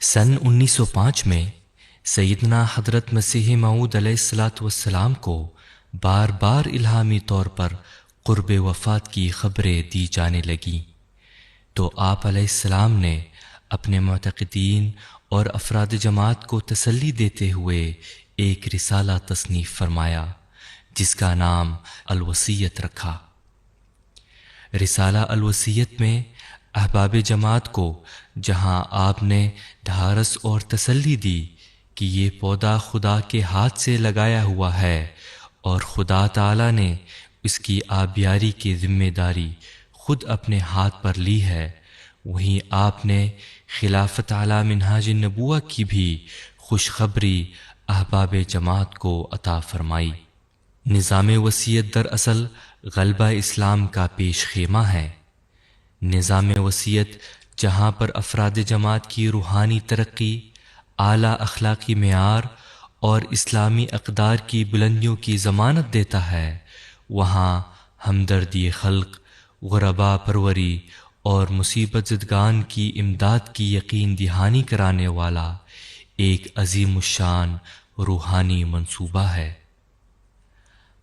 سن 1905 میں سیدنا حضرت مسیح موعود علیہ الصلاۃ والسلام کو بار بار الہامی طور پر قرب وفات کی خبریں دی جانے لگیں، تو آپ علیہ السلام نے اپنے معتقدین اور افراد جماعت کو تسلی دیتے ہوئے ایک رسالہ تصنیف فرمایا جس کا نام الوصیت رکھا۔ رسالہ الوصیت میں احباب جماعت کو جہاں آپ نے ڈھارس اور تسلی دی کہ یہ پودا خدا کے ہاتھ سے لگایا ہوا ہے اور خدا تعالی نے اس کی آبیاری کی ذمہ داری خود اپنے ہاتھ پر لی ہے، وہیں آپ نے خلافت علی منہاج النبوہ کی بھی خوشخبری احباب جماعت کو عطا فرمائی۔ نظام وصیت دراصل غلبہ اسلام کا پیش خیمہ ہے۔ نظام وصیت جہاں پر افراد جماعت کی روحانی ترقی، اعلیٰ اخلاقی معیار اور اسلامی اقدار کی بلندیوں کی ضمانت دیتا ہے، وہاں ہمدردی خلق، غربا پروری اور مصیبت زدگان کی امداد کی یقین دہانی کرانے والا ایک عظیم الشان روحانی منصوبہ ہے۔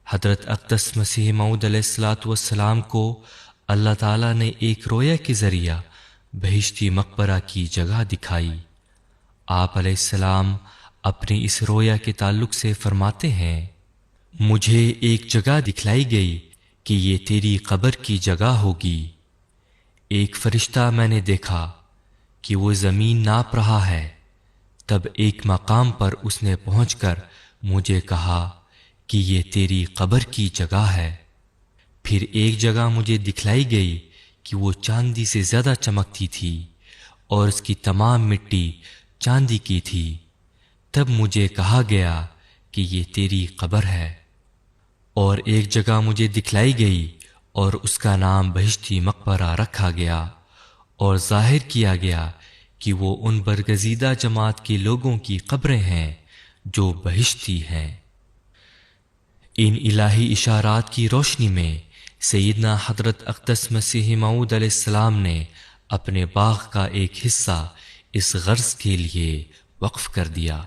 حضرت اقدس مسیح موعود علیہ الصلاۃ والسلام کو اللہ تعالیٰ نے ایک رویا کے ذریعہ بہشتی مقبرہ کی جگہ دکھائی۔ آپ علیہ السلام اپنی اس رویا کے تعلق سے فرماتے ہیں، مجھے ایک جگہ دکھلائی گئی کہ یہ تیری قبر کی جگہ ہوگی۔ ایک فرشتہ میں نے دیکھا کہ وہ زمین ناپ رہا ہے، تب ایک مقام پر اس نے پہنچ کر مجھے کہا کہ یہ تیری قبر کی جگہ ہے۔ پھر ایک جگہ مجھے دکھلائی گئی کہ وہ چاندی سے زیادہ چمکتی تھی اور اس کی تمام مٹی چاندی کی تھی، تب مجھے کہا گیا کہ یہ تیری قبر ہے۔ اور ایک جگہ مجھے دکھلائی گئی اور اس کا نام بہشتی مقبرہ رکھا گیا اور ظاہر کیا گیا کہ وہ ان برگزیدہ جماعت کے لوگوں کی قبریں ہیں جو بہشتی ہیں۔ ان الہی اشارات کی روشنی میں سیدنا حضرت اقدس مسیح موعود علیہ السلام نے اپنے باغ کا ایک حصہ اس غرض کے لیے وقف کر دیا۔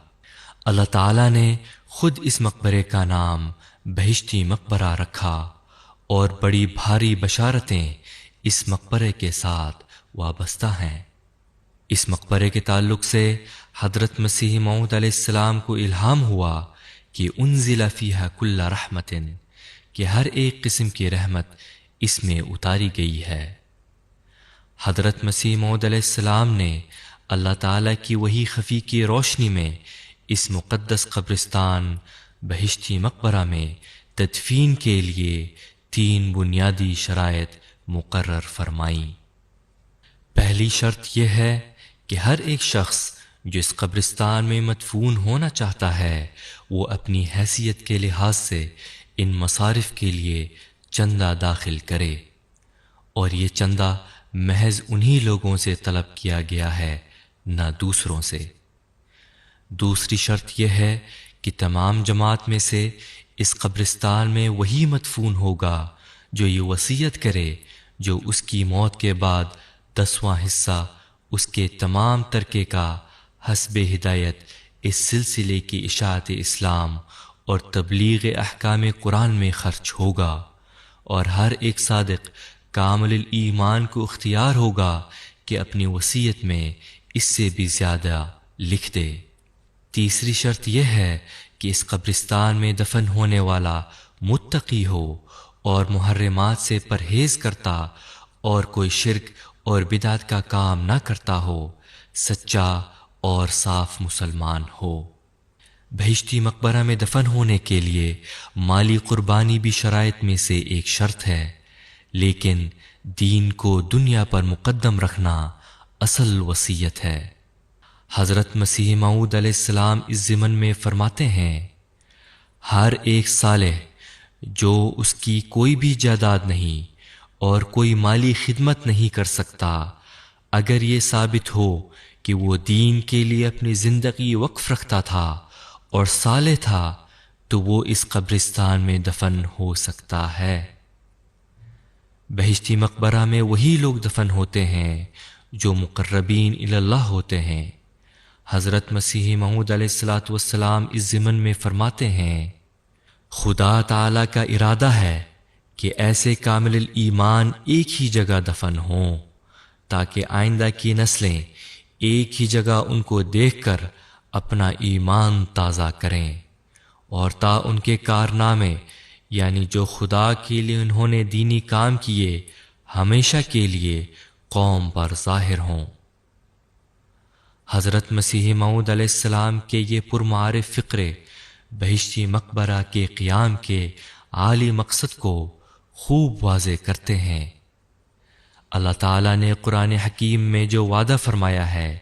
اللہ تعالیٰ نے خود اس مقبرے کا نام بہشتی مقبرہ رکھا اور بڑی بھاری بشارتیں اس مقبرے کے ساتھ وابستہ ہیں۔ اس مقبرے کے تعلق سے حضرت مسیح موعود علیہ السلام کو الہام ہوا کہ انزل فیہا کل رحمت، کہ ہر ایک قسم کی رحمت اس میں اتاری گئی ہے۔ حضرت مسیح موعود علیہ السلام نے اللہ تعالیٰ کی وحی خفی کی روشنی میں اس مقدس قبرستان بہشتی مقبرہ میں تدفین کے لیے 3 بنیادی شرائط مقرر فرمائیں۔ پہلی شرط یہ ہے کہ ہر ایک شخص جو اس قبرستان میں مدفون ہونا چاہتا ہے وہ اپنی حیثیت کے لحاظ سے ان مصارف کے لیے چندہ داخل کرے، اور یہ چندہ محض انہی لوگوں سے طلب کیا گیا ہے، نہ دوسروں سے۔ دوسری شرط یہ ہے کہ تمام جماعت میں سے اس قبرستان میں وہی مدفون ہوگا جو یہ وصیت کرے جو اس کی موت کے بعد 10واں حصہ اس کے تمام ترکے کا حسب ہدایت اس سلسلے کی اشاعت اسلام اور تبلیغ احکام قرآن میں خرچ ہوگا، اور ہر ایک صادق کامل ایمان کو اختیار ہوگا کہ اپنی وصیت میں اس سے بھی زیادہ لکھ دے۔ تیسری شرط یہ ہے کہ اس قبرستان میں دفن ہونے والا متقی ہو اور محرمات سے پرہیز کرتا اور کوئی شرک اور بدعت کا کام نہ کرتا ہو، سچا اور صاف مسلمان ہو۔ بہشتی مقبرہ میں دفن ہونے کے لیے مالی قربانی بھی شرائط میں سے ایک شرط ہے، لیکن دین کو دنیا پر مقدم رکھنا اصل وصیت ہے۔ حضرت مسیح موعود علیہ السلام اس ضمن میں فرماتے ہیں، ہر ایک صالح جو اس کی کوئی بھی جائیداد نہیں اور کوئی مالی خدمت نہیں کر سکتا، اگر یہ ثابت ہو کہ وہ دین کے لیے اپنی زندگی وقف رکھتا تھا اور صالح تھا، تو وہ اس قبرستان میں دفن ہو سکتا ہے۔ بہشتی مقبرہ میں وہی لوگ دفن ہوتے ہیں جو مقربین الی اللہ ہوتے ہیں، حضرت مسیح موعود علیہ الصلاۃ والسلام اس ضمن میں فرماتے ہیں، خدا تعالی کا ارادہ ہے کہ ایسے کامل ایمان ایک ہی جگہ دفن ہوں تاکہ آئندہ کی نسلیں ایک ہی جگہ ان کو دیکھ کر اپنا ایمان تازہ کریں، اور تا ان کے کارنامے یعنی جو خدا کے لیے انہوں نے دینی کام کیے ہمیشہ کے لیے قوم پر ظاہر ہوں۔ حضرت مسیح موعود علیہ السلام کے یہ پرمعارف فقرے بہشتی مقبرہ کے قیام کے عالی مقصد کو خوب واضح کرتے ہیں۔ اللہ تعالیٰ نے قرآن حکیم میں جو وعدہ فرمایا ہے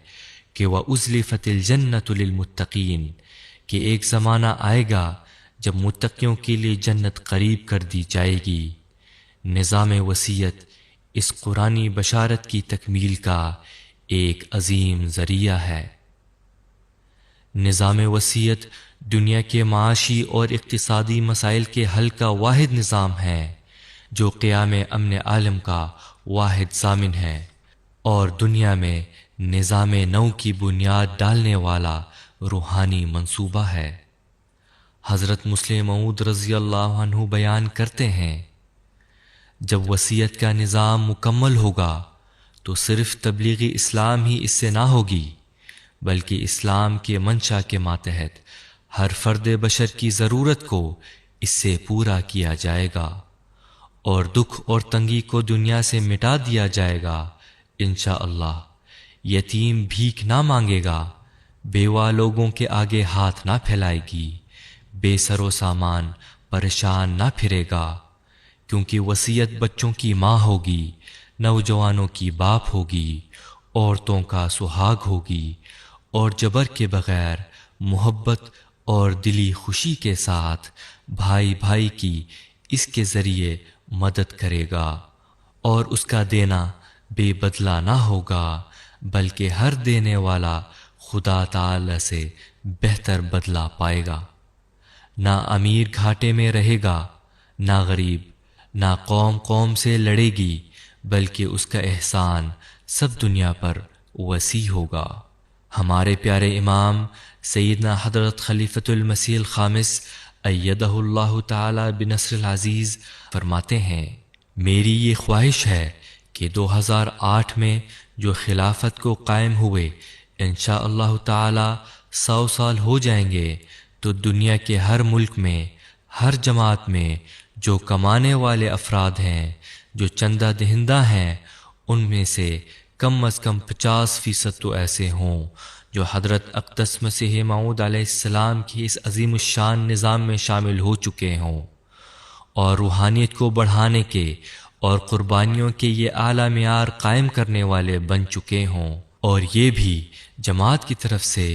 کہ وَأُزْلِفَتِ الْجَنَّةُ لِلْمُتَّقِينَ کہ ایک زمانہ آئے گا جب متقیوں کے لیے جنت قریب کر دی جائے گی، نظام وصیت اس قرآنی بشارت کی تکمیل کا ایک عظیم ذریعہ ہے۔ نظام وصیت دنیا کے معاشی اور اقتصادی مسائل کے حل کا واحد نظام ہے جو قیام امن عالم کا واحد ضامن ہے، اور دنیا میں نظام نو کی بنیاد ڈالنے والا روحانی منصوبہ ہے۔ حضرت مسلم موعود رضی اللہ عنہ بیان کرتے ہیں، جب وصیت کا نظام مکمل ہوگا تو صرف تبلیغ اسلام ہی اس سے نہ ہوگی، بلکہ اسلام کے منشا کے ماتحت ہر فرد بشر کی ضرورت کو اس سے پورا کیا جائے گا، اور دکھ اور تنگی کو دنیا سے مٹا دیا جائے گا انشاءاللہ۔ یتیم بھیک نہ مانگے گا، بیوہ لوگوں کے آگے ہاتھ نہ پھیلائے گی، بے سر و سامان پریشان نہ پھرے گا، کیونکہ وصیت بچوں کی ماں ہوگی، نوجوانوں کی باپ ہوگی، عورتوں کا سہاگ ہوگی، اور جبر کے بغیر محبت اور دلی خوشی کے ساتھ بھائی بھائی کی اس کے ذریعے مدد کرے گا، اور اس کا دینا بے بدلہ نہ ہوگا، بلکہ ہر دینے والا خدا تعالی سے بہتر بدلہ پائے گا۔ نہ امیر گھاٹے میں رہے گا، نہ غریب، نہ قوم قوم سے لڑے گی، بلکہ اس کا احسان سب دنیا پر وسیع ہوگا۔ ہمارے پیارے امام سیدنا حضرت خلیفۃ المسیح الخامس ایدہ اللہ تعالی بنصر العزیز فرماتے ہیں، میری یہ خواہش ہے کہ 2008 میں جو خلافت کو قائم ہوئے انشاءاللہ تعالی 100 سال ہو جائیں گے تو دنیا کے ہر ملک میں، ہر جماعت میں جو کمانے والے افراد ہیں، جو چندہ دہندہ ہیں، ان میں سے کم از کم 50% تو ایسے ہوں جو حضرت اقدس مسیح موعود علیہ السلام کی اس عظیم الشان نظام میں شامل ہو چکے ہوں، اور روحانیت کو بڑھانے کے اور قربانیوں کے یہ اعلیٰ معیار قائم کرنے والے بن چکے ہوں، اور یہ بھی جماعت کی طرف سے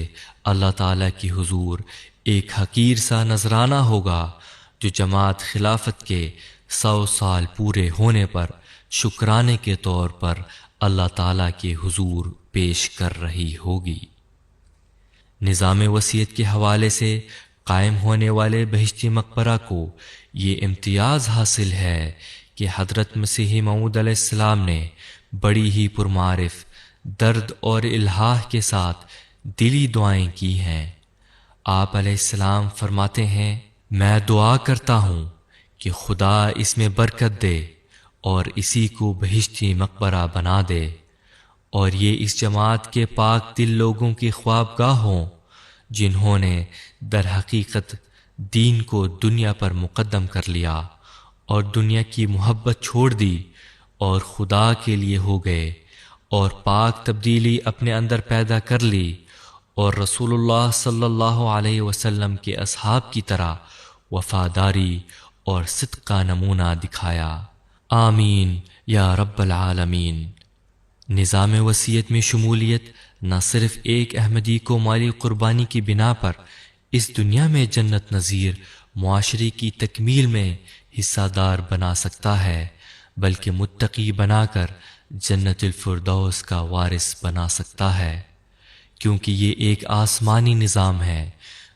اللہ تعالیٰ کی حضور ایک حقیر سا نذرانہ ہوگا جو جماعت خلافت کے 100 سال پورے ہونے پر شکرانے کے طور پر اللہ تعالیٰ کے حضور پیش کر رہی ہوگی۔ نظام وصیت کے حوالے سے قائم ہونے والے بہشتی مقبرہ کو یہ امتیاز حاصل ہے کہ حضرت مسیح موعود علیہ السلام نے بڑی ہی پرمعارف درد اور الحاح کے ساتھ دلی دعائیں کی ہیں۔ آپ علیہ السلام فرماتے ہیں، میں دعا کرتا ہوں کہ خدا اس میں برکت دے اور اسی کو بہشتی مقبرہ بنا دے، اور یہ اس جماعت کے پاک دل لوگوں کی خوابگاہ ہوں جنہوں نے در حقیقت دین کو دنیا پر مقدم کر لیا اور دنیا کی محبت چھوڑ دی اور خدا کے لیے ہو گئے، اور پاک تبدیلی اپنے اندر پیدا کر لی، اور رسول اللہ صلی اللہ علیہ وسلم کے اصحاب کی طرح وفاداری اور صدق کا نمونہ دکھایا۔ آمین یا رب العالمین۔ نظام وصیت میں شمولیت نہ صرف ایک احمدی کو مالی قربانی کی بنا پر اس دنیا میں جنت نظیر معاشرے کی تکمیل میں حصہ دار بنا سکتا ہے، بلکہ متقی بنا کر جنت الفردوس کا وارث بنا سکتا ہے، کیونکہ یہ ایک آسمانی نظام ہے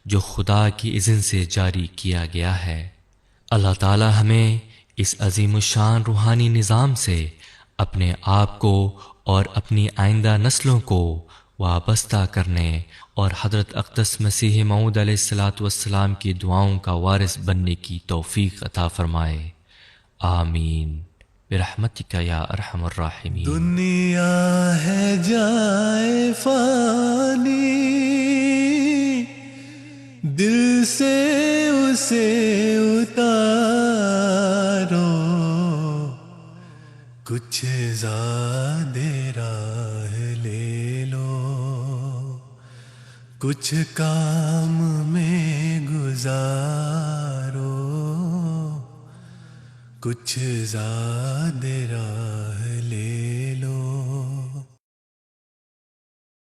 جو خدا کی اذن سے جاری کیا گیا ہے۔ اللہ تعالی ہمیں اس عظیم الشان روحانی نظام سے اپنے آپ کو اور اپنی آئندہ نسلوں کو وابستہ کرنے اور حضرت اقدس مسیح موعود علیہ السلام کی دعاؤں کا وارث بننے کی توفیق عطا فرمائے، آمین برحمتک یا ارحم الراحمین۔ دنیا ہے جائے فانی، دل سے اسے اتارو، کچھ زیادہ راہ لے لو، کچھ کام میں گزارو، کچھ زیادہ راہ لے